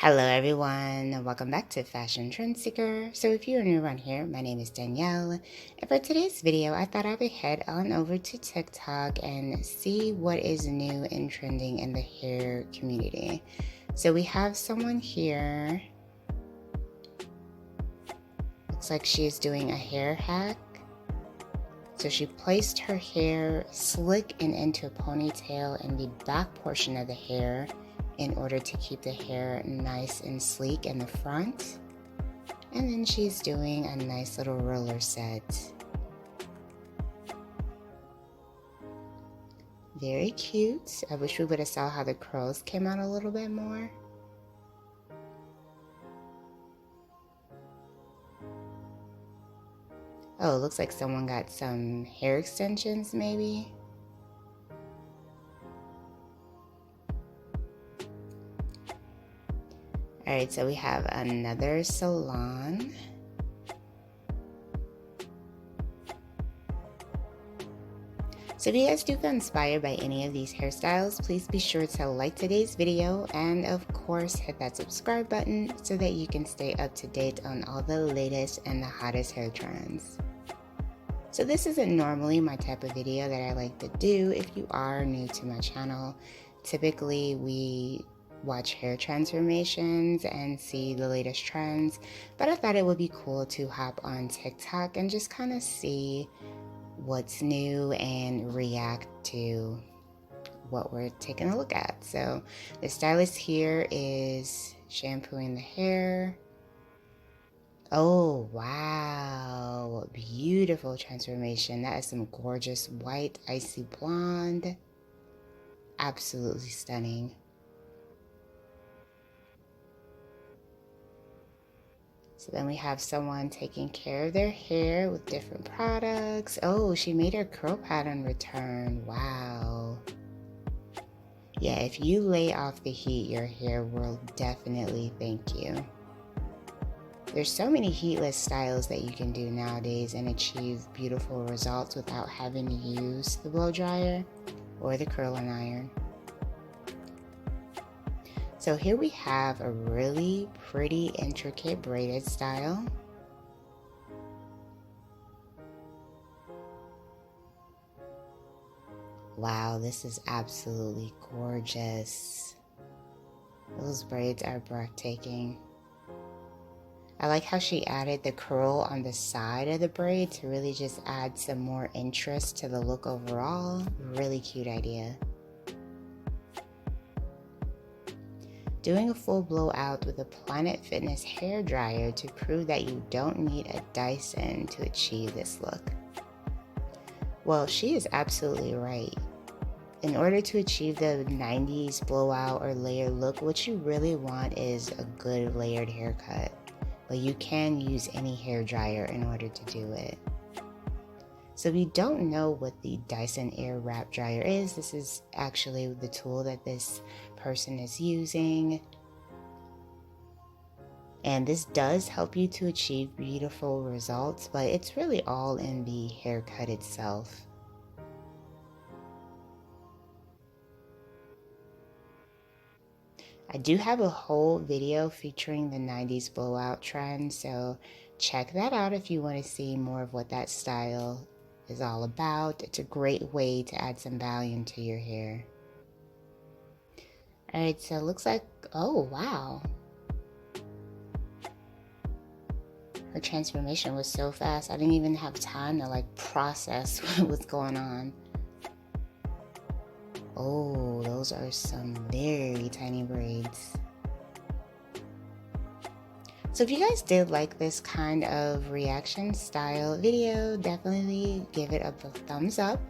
Hello everyone, welcome back to Fashion Trend Seeker. So if you're new around here, my name is Danielle, and for today's video I thought I would head on over to TikTok and see what is new and trending in the hair community. So we have someone here, looks like she is doing a hair hack. So she placed her hair slick and into a ponytail in the back portion of the hair in order to keep the hair nice and sleek in the front. And then she's doing a nice little roller set. Very cute. I wish we would have saw how the curls came out a little bit more. Oh, it looks like someone got some hair extensions maybe. Alright, so we have another salon. So if you guys do feel inspired by any of these hairstyles, please be sure to like today's video and of course hit that subscribe button so that you can stay up to date on all the latest and the hottest hair trends. So this isn't normally my type of video that I like to do if you are new to my channel. Typically we watch hair transformations and see the latest trends, but I thought it would be cool to hop on TikTok and just kind of see what's new and react to what we're taking a look at. So the stylist here is shampooing the hair. Oh wow, beautiful transformation. That is some gorgeous white icy blonde, absolutely stunning. So then we have someone taking care of their hair with different products. Oh, she made her curl pattern return. Wow. Yeah, if you lay off the heat, your hair will definitely thank you. There's so many heatless styles that you can do nowadays and achieve beautiful results without having to use the blow dryer or the curling iron. So here we have a really pretty intricate braided style. Wow, this is absolutely gorgeous. Those braids are breathtaking. I like how she added the curl on the side of the braid to really just add some more interest to the look overall. Really cute idea. Doing a full blowout with a Planet Fitness hair dryer to prove that you don't need a Dyson to achieve this look. Well, she is absolutely right. In order to achieve the 90s blowout or layered look, what you really want is a good layered haircut. But you can use any hair dryer in order to do it. So if you don't know what the Dyson Airwrap dryer is, this is actually the tool that this person is using. And this does help you to achieve beautiful results, but it's really all in the haircut itself. I do have a whole video featuring the 90s blowout trend, so check that out if you want to see more of what that style is all about. It's a great way to add some volume to your hair. Alright, so it looks like, oh wow. Her transformation was so fast, I didn't even have time to like process what's going on. Oh, those are some very tiny braids. So if you guys did like this kind of reaction style video, definitely give it a thumbs up.